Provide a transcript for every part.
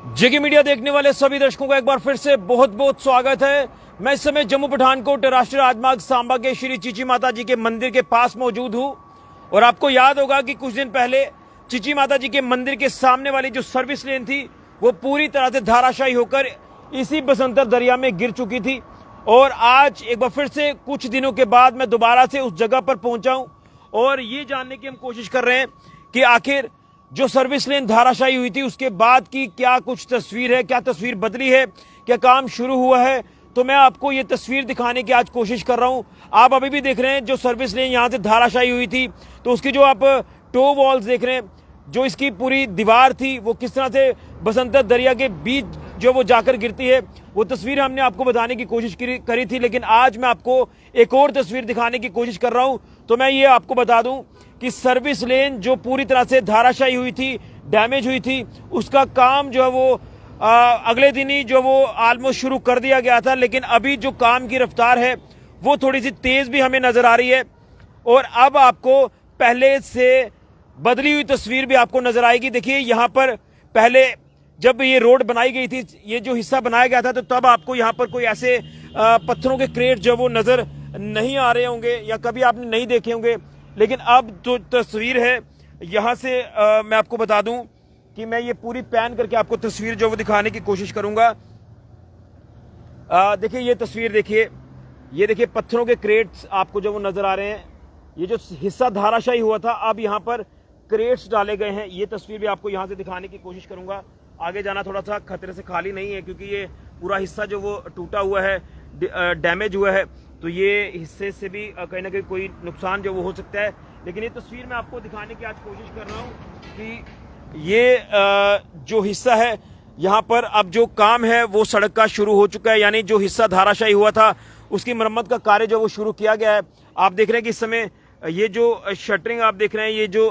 जेके media देखने वाले सभी दर्शकों का एक बार फिर से बहुत बहुत स्वागत है। मैं इस समय जम्मू पठानकोट राष्ट्रीय राजमार्ग सांबा के श्री चीची माता जी के मंदिर के पास मौजूद हूं और आपको याद होगा कि कुछ दिन पहले चीची माता जी के मंदिर के सामने वाली जो सर्विस लेन थी वो पूरी तरह से धाराशायी होकर इसी बसंतर दरिया में गिर चुकी थी। और आज एक बार फिर से कुछ दिनों के बाद मैं दोबारा से उस जगह पर पहुंचा हूं और ये जानने की हम कोशिश कर रहे हैं कि आखिर जो सर्विस लेन धाराशायी हुई थी उसके बाद की क्या कुछ तस्वीर है, क्या तस्वीर बदली है, क्या काम शुरू हुआ है। तो मैं आपको ये तस्वीर दिखाने की आज कोशिश कर रहा हूं। आप अभी भी देख रहे हैं जो सर्विस लेन यहां से धाराशायी हुई थी तो उसकी जो आप टो वॉल्स देख रहे हैं, जो इसकी पूरी दीवार थी वो किस तरह से बसंतर दरिया के बीच जो वो जाकर गिरती है, वो तस्वीर हमने आपको बताने की कोशिश करी थी। लेकिन आज मैं आपको एक और तस्वीर दिखाने की कोशिश कर रहा हूं। तो मैं ये आपको बता दूं कि सर्विस लेन जो पूरी तरह से धाराशायी हुई थी, डैमेज हुई थी, उसका काम जो है वो अगले दिन ही जो वो ऑलमोस्ट शुरू कर दिया गया था। लेकिन अभी जो काम की रफ्तार है वो थोड़ी सी तेज भी हमें नजर आ रही है और अब आपको पहले से बदली हुई तस्वीर भी आपको नजर आएगी। देखिए यहाँ पर पहले जब ये रोड बनाई गई थी, ये जो हिस्सा बनाया गया था, तो तब आपको यहाँ पर कोई ऐसे पत्थरों के क्रेट जो वो नजर नहीं आ रहे होंगे या कभी आपने नहीं देखे होंगे। लेकिन अब जो तस्वीर है यहाँ से मैं आपको बता दूं कि मैं ये पूरी पैन करके आपको तस्वीर जो वो दिखाने की कोशिश करूंगा। देखिए ये तस्वीर देखिए, ये देखिए पत्थरों के क्रेट्स आपको जो वो नजर आ रहे हैं। ये जो हिस्सा धाराशायी हुआ था अब यहाँ पर क्रेट्स डाले गए हैं। ये तस्वीर भी आपको यहाँ से दिखाने की कोशिश करूंगा। आगे जाना थोड़ा सा खतरे से खाली नहीं है क्योंकि ये पूरा हिस्सा जो वो टूटा हुआ है, डैमेज हुआ है, तो ये हिस्से से भी कहीं ना कहीं कोई नुकसान जो वो हो सकता है। लेकिन ये तस्वीर मैं आपको दिखाने की आज कोशिश कर रहा हूँ कि ये जो हिस्सा है यहाँ पर अब जो काम है वो सड़क का शुरू हो चुका है। यानी जो हिस्सा धाराशायी हुआ था उसकी मरम्मत का कार्य जो वो शुरू किया गया है। आप देख रहे हैं कि इस समय ये जो शटरिंग आप देख रहे हैं, ये जो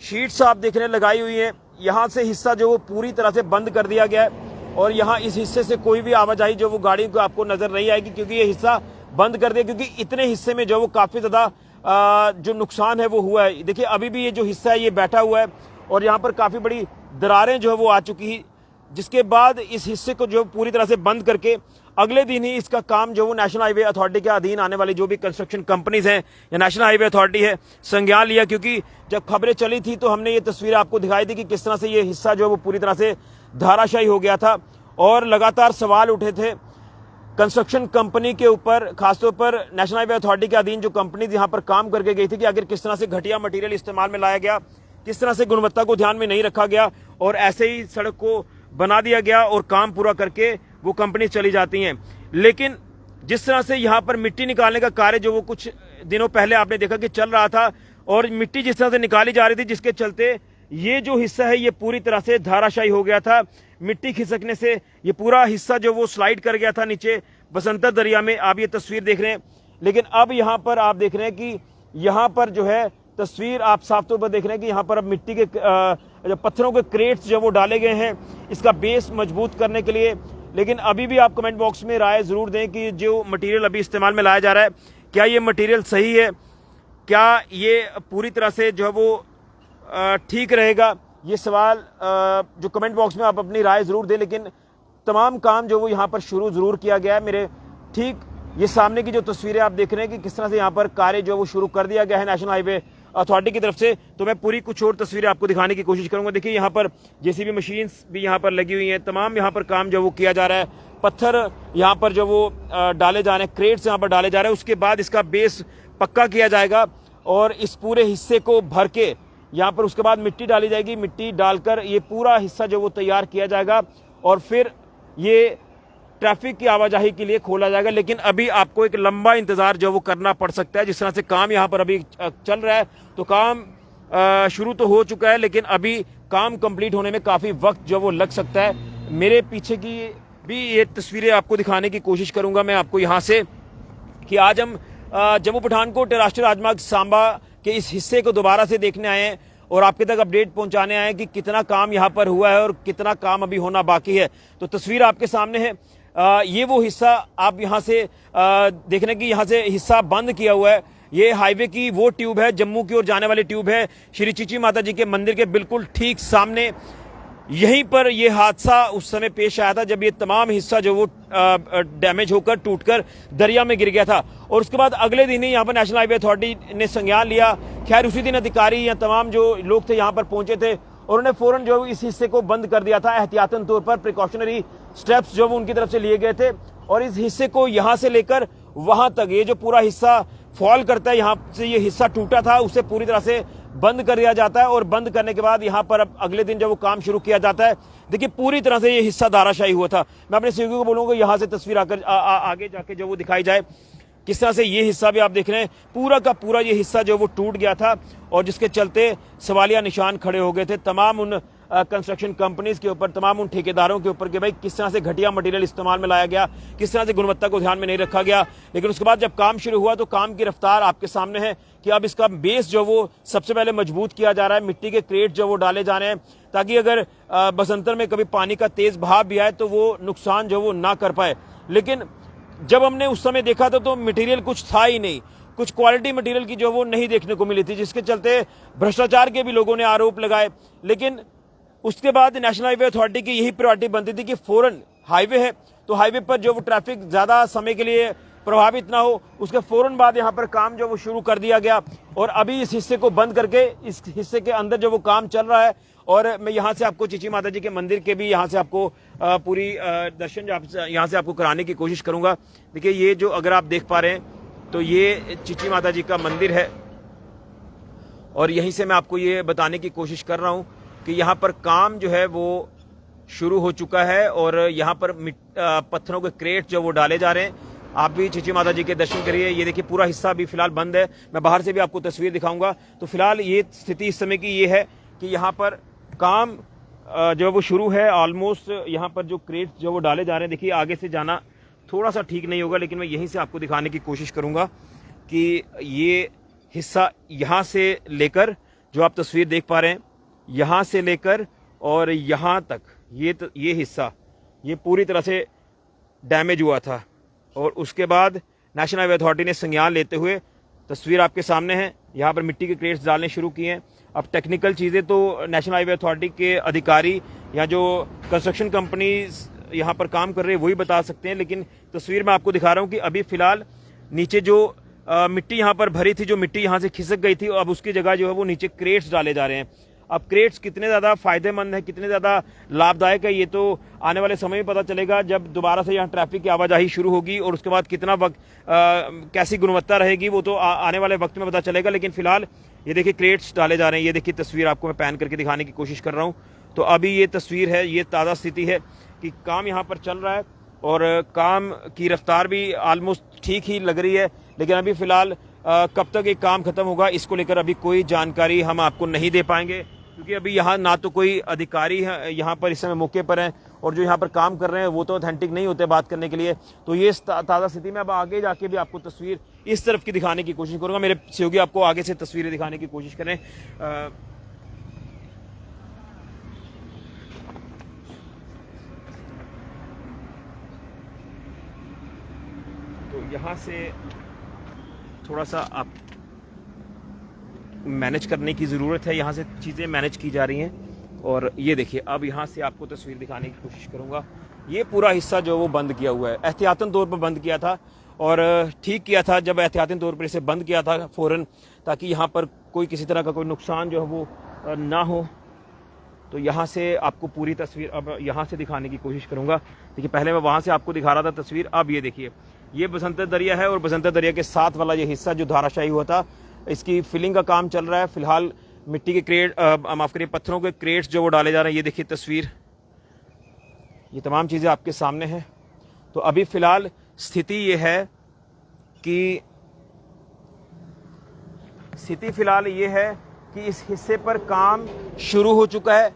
शीट्स आप देख रहे हैं लगाई हुई है, यहाँ से हिस्सा जो वो पूरी तरह से बंद कर दिया गया है और यहाँ इस हिस्से से कोई भी आवाजाही जो वो गाड़ी को आपको नजर नहीं आएगी क्योंकि ये हिस्सा बंद कर दिया, क्योंकि इतने हिस्से में जो वो काफी ज्यादा जो नुकसान है वो हुआ है। देखिए अभी भी ये जो हिस्सा है ये बैठा हुआ है और यहाँ पर काफी बड़ी दरारें जो है वो आ चुकी है, जिसके बाद इस हिस्से को जो पूरी तरह से बंद करके अगले दिन ही इसका काम जो वो नेशनल हाईवे अथॉरिटी के अधीन आने वाली जो भी कंस्ट्रक्शन कंपनीज हैं या नेशनल हाईवे अथॉरिटी है संज्ञान लिया। क्योंकि जब खबरें चली थी तो हमने ये तस्वीर आपको दिखाई थी कि किस तरह से ये हिस्सा जो है वो पूरी तरह से धाराशायी हो गया था और लगातार सवाल उठे थे कंस्ट्रक्शन कंपनी के ऊपर, खासतौर पर नेशनल हाईवे अथॉरिटी के अधीन जो कंपनीज यहाँ पर काम करके गई थी कि आखिर किस तरह से घटिया मटेरियल इस्तेमाल में लाया गया, किस तरह से गुणवत्ता को ध्यान में नहीं रखा गया और ऐसे ही सड़क को बना दिया गया और काम पूरा करके वो कंपनी चली जाती हैं। लेकिन जिस तरह से यहाँ पर मिट्टी निकालने का कार्य जो वो कुछ दिनों पहले आपने देखा कि चल रहा था और मिट्टी जिस तरह से निकाली जा रही थी, जिसके चलते ये जो हिस्सा है ये पूरी तरह से धाराशायी हो गया था। मिट्टी खिसकने से ये पूरा हिस्सा जो वो स्लाइड कर गया था नीचे बसंतर दरिया में। आप ये तस्वीर देख रहे हैं, लेकिन अब यहाँ पर आप देख रहे हैं कि यहाँ पर जो है तस्वीर आप साफ तौर पर देख रहे हैं कि यहाँ पर अब मिट्टी के जो पत्थरों के क्रेट्स जो वो डाले गए हैं इसका बेस मजबूत करने के लिए। लेकिन अभी भी आप कमेंट बॉक्स में राय जरूर दें कि जो मटेरियल अभी इस्तेमाल में लाया जा रहा है, क्या ये मटेरियल सही है, क्या ये पूरी तरह से जो है वो ठीक रहेगा। ये सवाल जो कमेंट बॉक्स में आप अपनी राय जरूर दें। लेकिन तमाम काम जो वो यहाँ पर शुरू जरूर किया गया है। मेरे ठीक ये सामने की जो तस्वीरें आप देख रहे हैं कि किस तरह से यहाँ पर कार्य जो वो शुरू कर दिया गया है नेशनल हाईवे अथॉरिटी की तरफ से। तो मैं पूरी कुछ और तस्वीरें आपको दिखाने की कोशिश करूंगा। देखिए यहाँ पर जेसीबी मशीन्स भी यहाँ पर लगी हुई हैं, तमाम यहाँ पर काम जो वो किया जा रहा है। पत्थर यहाँ पर जो वो डाले जा रहे हैं, क्रेट्स यहाँ पर डाले जा रहे हैं, उसके बाद इसका बेस पक्का किया जाएगा और इस पूरे हिस्से को भर के यहाँ पर उसके बाद मिट्टी डाली जाएगी। मिट्टी डालकर ये पूरा हिस्सा जो वो तैयार किया जाएगा और फिर ये ट्रैफिक की आवाजाही के लिए खोला जाएगा। लेकिन अभी आपको एक लंबा इंतजार जो वो करना पड़ सकता है। जिस तरह से काम यहाँ पर अभी चल रहा है तो काम शुरू तो हो चुका है, लेकिन अभी काम कंप्लीट होने में काफी वक्त जो वो लग सकता है। मेरे पीछे की भी ये तस्वीरें आपको दिखाने की कोशिश करूंगा मैं आपको यहाँ से कि आज हम जम्मू पठानकोट राष्ट्रीय राजमार्ग सांबा के इस हिस्से को दोबारा से देखने आए हैं और आपके तक अपडेट पहुंचाने आए हैं कि कितना काम यहाँ पर हुआ है और कितना काम अभी होना बाकी है। तो तस्वीर आपके सामने है। ये वो हिस्सा आप यहाँ से देख रहे हैं कि यहाँ से हिस्सा बंद किया हुआ है। ये हाईवे की वो ट्यूब है, जम्मू की ओर जाने वाली ट्यूब है। श्री चीची माता जी के मंदिर के बिल्कुल ठीक सामने यहीं पर यह हादसा उस समय पेश आया था जब ये तमाम हिस्सा जो वो डैमेज होकर टूटकर दरिया में गिर गया था। और उसके बाद अगले दिन ही यहाँ पर नेशनल हाईवे अथॉरिटी ने संज्ञान लिया। खैर उसी दिन अधिकारी या तमाम जो लोग थे यहाँ पर पहुंचे थे और उन्होंने फौरन जो इस हिस्से को बंद कर दिया था। एहतियातन तौर पर प्रिकॉशनरी स्टेप्स जो उनकी तरफ से लिए गए थे और इस हिस्से को यहाँ से लेकर वहां तक ये जो पूरा हिस्सा फॉल करता है, यहाँ से ये हिस्सा टूटा था, उसे पूरी तरह से बंद कर दिया जाता है। और बंद करने के बाद यहाँ पर अब अगले दिन जब वो काम शुरू किया जाता है, देखिए पूरी तरह से ये हिस्सा धाराशायी हुआ था। मैं अपने सहयोगी को बोलूंगा यहाँ से तस्वीर आकर आगे जाके जो वो दिखाई जाए, किस तरह से ये हिस्सा भी आप देख रहे हैं, पूरा का पूरा ये हिस्सा जो वो टूट गया था और जिसके चलते सवालिया निशान खड़े हो गए थे तमाम उन कंस्ट्रक्शन कंपनीज के ऊपर, तमाम उन ठेकेदारों के ऊपर कि भाई किस तरह से घटिया मटेरियल इस्तेमाल में लाया गया, किस तरह से गुणवत्ता को ध्यान में नहीं रखा गया। लेकिन उसके बाद जब काम शुरू हुआ तो काम की रफ्तार आपके सामने है कि अब इसका बेस जो वो सबसे पहले मजबूत किया जा रहा है। मिट्टी के क्रेट जो वो डाले जा रहे हैं ताकि अगर बसंतर में कभी पानी का तेज बहाव भी आए तो वो नुकसान जो वो ना कर पाए। लेकिन जब हमने उस समय देखा था तो मटेरियल कुछ था ही नहीं, कुछ क्वालिटी मटेरियल की जो वो नहीं देखने को मिली थी, जिसके चलते भ्रष्टाचार के भी लोगों ने आरोप लगाए। लेकिन उसके बाद नेशनल हाईवे अथॉरिटी की यही प्रायोरिटी बनती थी कि फौरन हाईवे है तो हाईवे पर जो वो ट्रैफिक ज्यादा समय के लिए प्रभावित ना हो, उसके फौरन बाद यहाँ पर काम जो वो शुरू कर दिया गया। और अभी इस हिस्से को बंद करके इस हिस्से के अंदर जो वो काम चल रहा है। और मैं यहाँ से आपको चिची माता जी के मंदिर के भी यहाँ से आपको पूरी दर्शन यहाँ से आपको कराने की कोशिश करूंगा। देखिए ये जो अगर आप देख पा रहे हैं तो ये चिची माता जी का मंदिर है और यहीं से मैं आपको ये बताने की कोशिश कर रहा हूँ कि यहाँ पर काम जो है वो शुरू हो चुका है और यहाँ पर पत्थरों के क्रेट जो वो डाले जा रहे हैं। आप भी चिची माता जी के दर्शन करिए। ये देखिए पूरा हिस्सा अभी फिलहाल बंद है। मैं बाहर से भी आपको तस्वीर दिखाऊंगा। तो फिलहाल ये स्थिति इस समय की ये है कि यहाँ पर काम जो वो शुरू है। ऑलमोस्ट यहाँ पर जो क्रेट जो वो डाले जा रहे हैं, देखिए आगे से जाना थोड़ा सा ठीक नहीं होगा, लेकिन मैं यहीं से आपको दिखाने की कोशिश करूंगा कि ये हिस्सा यहाँ से लेकर जो आप तस्वीर देख पा रहे हैं, यहाँ से लेकर और यहाँ तक ये हिस्सा ये पूरी तरह से डैमेज हुआ था। और उसके बाद नेशनल हाईवे अथॉरिटी ने संज्ञान लेते हुए, तस्वीर आपके सामने है, यहाँ पर मिट्टी के क्रेट्स डालने शुरू किए हैं। अब टेक्निकल चीज़ें तो नेशनल हाईवे अथॉरिटी के अधिकारी या जो कंस्ट्रक्शन कंपनीज यहाँ पर काम कर रहे हैं वही बता सकते हैं। लेकिन तस्वीर मैं आपको दिखा रहा हूँ कि अभी फिलहाल नीचे जो मिट्टी यहाँ पर भरी थी, जो मिट्टी यहाँ से खिसक गई थी, अब उसकी जगह जो है वो नीचे क्रेट्स डाले जा रहे हैं। अब क्रेट्स कितने ज़्यादा फायदेमंद है, कितने ज़्यादा लाभदायक है, ये तो आने वाले समय में पता चलेगा जब दोबारा से यहाँ ट्रैफिक की आवाजाही शुरू होगी और उसके बाद कितना वक्त कैसी गुणवत्ता रहेगी वो तो आने वाले वक्त में पता चलेगा। लेकिन फिलहाल ये देखिए क्रेट्स डाले जा रहे हैं। ये देखिए तस्वीर आपको मैं पैन करके दिखाने की कोशिश कर रहा हूँ। तो अभी ये तस्वीर है, ये ताज़ा स्थिति है कि काम यहाँ पर चल रहा है और काम की रफ्तार भी ऑलमोस्ट ठीक ही लग रही है। लेकिन अभी फिलहाल कब तक ये काम खत्म होगा इसको लेकर अभी कोई जानकारी हम आपको नहीं दे पाएंगे, क्योंकि अभी यहाँ ना तो कोई अधिकारी है यहाँ पर इस समय मौके पर हैं और जो यहाँ पर काम कर रहे हैं वो तो ऑथेंटिक नहीं होते बात करने के लिए। तो ये ताज़ा स्थिति में अब आगे जाके भी आपको तस्वीर इस तरफ की दिखाने की कोशिश करूँगा। मेरे सहयोगी आपको आगे से तस्वीरें दिखाने की कोशिश करें। तो यहाँ से थोड़ा सा आप मैनेज करने की ज़रूरत है, यहाँ से चीज़ें मैनेज की जा रही हैं। और ये देखिए अब यहाँ से आपको तस्वीर दिखाने की कोशिश करूँगा। ये पूरा हिस्सा जो वो बंद किया हुआ है, एहतियातन तौर पर बंद किया था और ठीक किया था जब एहतियातन तौर पर इसे बंद किया था फ़ौरन, ताकि यहाँ पर कोई किसी तरह का कोई नुकसान जो है वो ना हो। तो यहाँ से आपको पूरी तस्वीर अब यहाँ से दिखाने की कोशिश करूँगा। देखिए पहले मैं वहाँ से आपको दिखा रहा था तस्वीर, अब ये देखिए ये बसंतर दरिया है और बसंतर दरिया के साथ वाला ये हिस्सा जो धाराशायी हुआ था, इसकी फिलिंग का काम चल रहा है। फिलहाल मिट्टी के क्रेट माफ करिए पत्थरों के क्रेट्स जो वो डाले जा रहे हैं। ये देखिए तस्वीर, ये तमाम चीज़ें आपके सामने हैं। तो अभी फिलहाल स्थिति ये है कि इस हिस्से पर काम शुरू हो चुका है,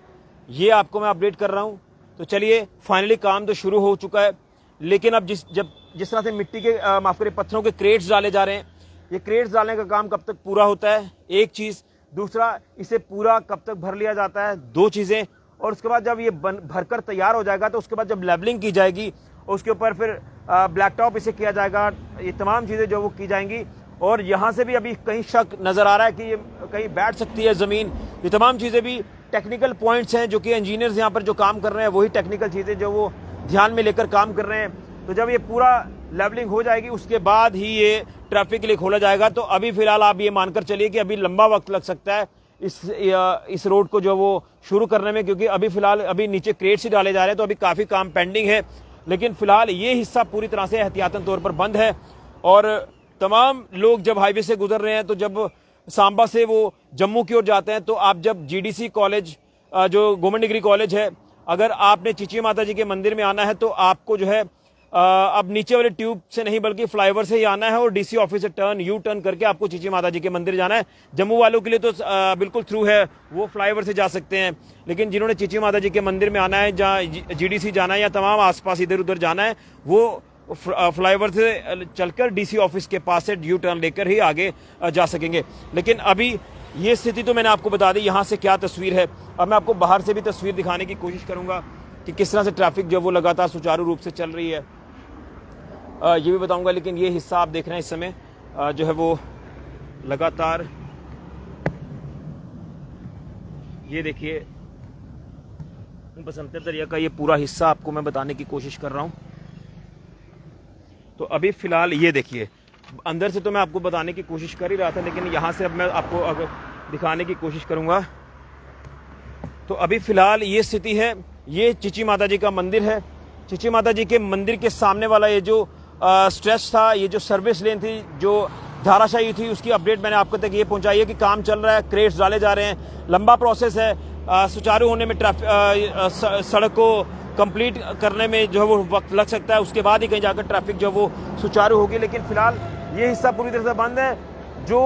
ये आपको मैं अपडेट कर रहा हूँ। तो चलिए फाइनली काम तो शुरू हो चुका है, लेकिन अब जिस तरह से मिट्टी के माफ करिए पत्थरों के क्रेट्स डाले जा रहे हैं, ये क्रेट्स डालने का काम कब तक पूरा होता है, एक चीज़। दूसरा, इसे पूरा कब तक भर लिया जाता है, दो चीज़ें। और उसके बाद जब ये भरकर तैयार हो जाएगा तो उसके बाद जब लेवलिंग की जाएगी उसके ऊपर फिर ब्लैक टॉप इसे किया जाएगा। ये तमाम चीज़ें जो वो की जाएंगी। और यहाँ से भी अभी कहीं शक नज़र आ रहा है कि ये कहीं बैठ सकती है ज़मीन। ये तमाम चीज़ें भी टेक्निकल पॉइंट्स हैं जो कि इंजीनियर्स यहाँ पर जो काम कर रहे हैं वही टेक्निकल चीज़ें जो वो ध्यान में लेकर काम कर रहे हैं। तो जब ये पूरा लेवलिंग हो जाएगी उसके बाद ही ये ट्रैफिक के लिए खोला जाएगा। तो अभी फिलहाल आप ये मानकर चलिए कि अभी लंबा वक्त लग सकता है इस रोड को जो वो शुरू करने में, क्योंकि अभी फिलहाल अभी नीचे क्रेट्स ही डाले जा रहे हैं, तो अभी काफ़ी काम पेंडिंग है। लेकिन फिलहाल ये हिस्सा पूरी तरह से एहतियातन तौर पर बंद है और तमाम लोग जब हाईवे से गुजर रहे हैं, तो जब सांबा से वो जम्मू की ओर जाते हैं, तो आप जब जीडीसी कॉलेज जो गवर्नमेंट डिग्री कॉलेज है, अगर आपने चिची माता जी के मंदिर में आना है तो आपको जो है अब नीचे वाले ट्यूब से नहीं बल्कि फ्लाईओवर से ही आना है और डीसी ऑफिस से यू टर्न करके आपको चिची माता जी के मंदिर जाना है। जम्मू वालों के लिए तो बिल्कुल थ्रू है, वो फ्लाईओवर से जा सकते हैं। लेकिन जिन्होंने चिची माता जी के मंदिर में आना है, जहाँ जीडीसी जाना है या तमाम आसपास इधर उधर जाना है, वो फ्लाईओवर से चलकर डीसी ऑफिस के पास से यू टर्न लेकर ही आगे जा सकेंगे। लेकिन अभी ये स्थिति तो मैंने आपको बता दी यहाँ से क्या तस्वीर है। अब मैं आपको बाहर से भी तस्वीर दिखाने की कोशिश करूंगा कि किस तरह से ट्रैफिक जो वो लगातार सुचारू रूप से चल रही है, ये भी बताऊंगा। लेकिन ये हिस्सा आप देख रहे हैं इस समय जो है वो लगातार, ये देखिए बसंत दरिया का ये पूरा हिस्सा आपको मैं बताने की कोशिश कर रहा हूं। तो अभी फिलहाल ये देखिए, अंदर से तो मैं आपको बताने की कोशिश कर ही रहा था, लेकिन यहां से अब मैं आपको अगर दिखाने की कोशिश करूंगा तो अभी फिलहाल ये स्थिति है। ये चिची माता जी का मंदिर है। चिची माता जी के मंदिर के सामने वाला ये जो स्ट्रेच था, ये जो सर्विस लेन थी जो धाराशाही थी, उसकी अपडेट मैंने आपको तक ये पहुंचाई है कि काम चल रहा है, क्रेट्स डाले जा रहे हैं, लंबा प्रोसेस है। सुचारू होने में सड़क को कंप्लीट करने में जो है वो वक्त लग सकता है, उसके बाद ही कहीं जाकर ट्रैफिक जो वो सुचारू होगी। लेकिन फिलहाल ये हिस्सा पूरी तरह से बंद है। जो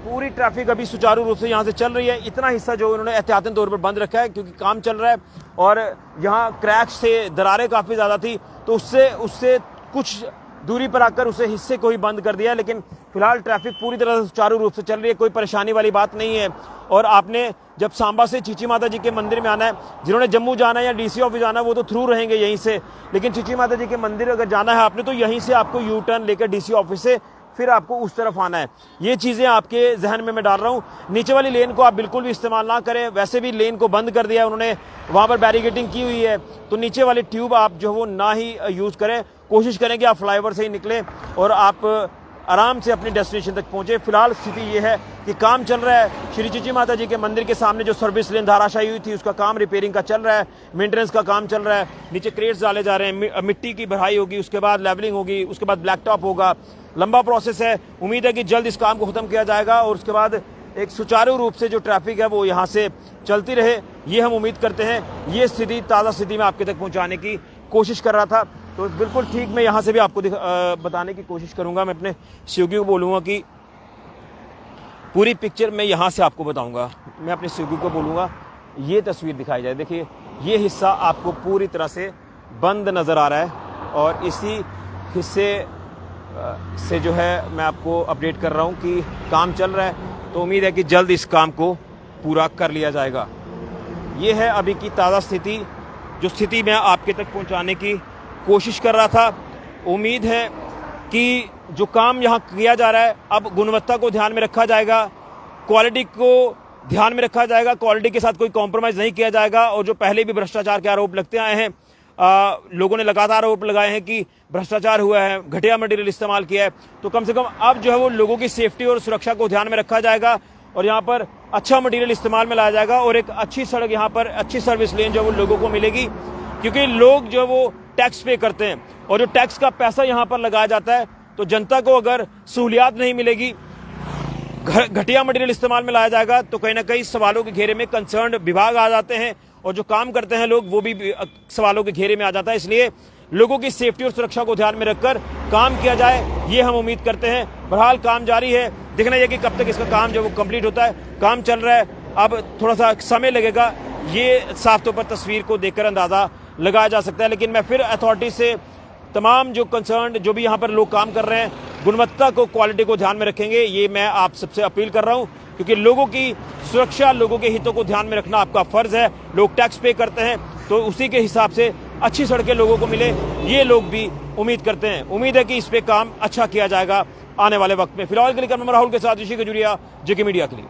पूरी ट्रैफिक अभी सुचारू रूप से यहाँ से चल रही है, इतना हिस्सा जो उन्होंने एहतियातन तौर पर बंद रखा है क्योंकि काम चल रहा है और यहाँ क्रैक्स से दरारें काफ़ी ज़्यादा थी, तो उससे कुछ दूरी पर आकर उसे हिस्से को ही बंद कर दिया। लेकिन फिलहाल ट्रैफिक पूरी तरह से सुचारू रूप से चल रही है, कोई परेशानी वाली बात नहीं है। और आपने जब सांबा से चिची माता जी के मंदिर में आना है, जिन्होंने जम्मू जाना है या डीसी ऑफिस जाना है वो तो थ्रू रहेंगे यहीं से, लेकिन चिची माता जी के मंदिर अगर जाना है आपने तो यहीं से आपको यू टर्न लेकर डीसी ऑफिस से फिर आपको उस तरफ आना है। ये चीज़ें आपके जहन में मैं डाल रहा हूँ। नीचे वाली लेन को आप बिल्कुल भी इस्तेमाल ना करें, वैसे भी लेन को बंद कर दिया है उन्होंने, वहाँ पर बैरिकेडिंग की हुई है, तो नीचे वाली ट्यूब आप जो वो ना ही यूज़ करें। कोशिश करें कि आप फ्लाईओवर से ही निकलें और आप आराम से अपनी डेस्टिनेशन तक पहुँचे। फिलहाल स्थिति ये है कि काम चल रहा है। श्री चिची माता जी के मंदिर के सामने जो सर्विस लेन धाराशाही हुई थी उसका काम रिपेयरिंग का चल रहा है, मेंटेनेंस का काम चल रहा है, नीचे क्रेट्स डाले जा रहे हैं, मिट्टी की भराई होगी, उसके बाद लेवलिंग होगी, उसके बाद ब्लैक टॉप होगा। लंबा प्रोसेस है। उम्मीद है कि जल्द इस काम को खत्म किया जाएगा और उसके बाद एक सुचारू रूप से जो ट्रैफिक है वो यहाँ से चलती रहे, ये हम उम्मीद करते हैं। ये स्थिति ताज़ा स्थिति में आपके तक पहुँचाने की कोशिश कर रहा था, तो बिल्कुल ठीक मैं यहाँ से भी आपको बताने की कोशिश करूँगा। मैं अपने सहयोगी को बोलूँगा कि पूरी पिक्चर मैं यहाँ से आपको बताऊँगा। मैं अपने सहयोगी को बोलूँगा ये तस्वीर दिखाई जाए। देखिए ये हिस्सा आपको पूरी तरह से बंद नज़र आ रहा है और इसी हिस्से से जो है मैं आपको अपडेट कर रहा हूँ कि काम चल रहा है, तो उम्मीद है कि जल्द इस काम को पूरा कर लिया जाएगा। ये है अभी की ताज़ा स्थिति, जो स्थिति मैं आपके तक पहुँचाने की कोशिश कर रहा था। उम्मीद है कि जो काम यहाँ किया जा रहा है अब गुणवत्ता को ध्यान में रखा जाएगा, क्वालिटी को ध्यान में रखा जाएगा, क्वालिटी के साथ कोई कॉम्प्रोमाइज़ नहीं किया जाएगा। और जो पहले भी भ्रष्टाचार के आरोप लगते आए हैं, लोगों ने लगातार आरोप लगाए हैं कि भ्रष्टाचार हुआ है, घटिया मटेरियल इस्तेमाल किया है, तो कम से कम अब जो है वो लोगों की सेफ्टी और सुरक्षा को ध्यान में रखा जाएगा और यहाँ पर अच्छा मटेरियल इस्तेमाल में लाया जाएगा और एक अच्छी सड़क, यहाँ पर अच्छी सर्विस लेन जो वो लोगों को मिलेगी। क्योंकि लोग जो वो टैक्स पे करते हैं और जो टैक्स का पैसा यहाँ पर लगाया जाता है, तो जनता को अगर सहूलियात नहीं मिलेगी, घटिया मटेरियल इस्तेमाल में लाया जाएगा, तो कहीं ना कहीं सवालों के घेरे में कंसर्न विभाग आ जाते हैं और जो काम करते हैं लोग वो भी सवालों के घेरे में आ जाता है। इसलिए लोगों की सेफ्टी और सुरक्षा को ध्यान में रखकर काम किया जाए, ये हम उम्मीद करते हैं। बहरहाल काम जारी है, देखना यह कि कब तक इसका काम जो वो कंप्लीट होता है। काम चल रहा है, अब थोड़ा सा समय लगेगा, ये साफ तौर पर तस्वीर को देखकर अंदाज़ा लगाया जा सकता है। लेकिन मैं फिर अथॉरिटी से तमाम जो कंसर्न जो भी यहाँ पर लोग काम कर रहे हैं, गुणवत्ता को, क्वालिटी को ध्यान में रखेंगे, ये मैं आप सबसे अपील कर रहा हूँ। क्योंकि लोगों की सुरक्षा, लोगों के हितों को ध्यान में रखना आपका फर्ज है। लोग टैक्स पे करते हैं, तो उसी के हिसाब से अच्छी सड़कें लोगों को मिले, ये लोग भी उम्मीद करते हैं। उम्मीद है कि इस पे काम अच्छा किया जाएगा आने वाले वक्त में। फिलहाल के लिए मैं राहुल के साथ ऋषि खजूरिया, जेके मीडिया के लिए।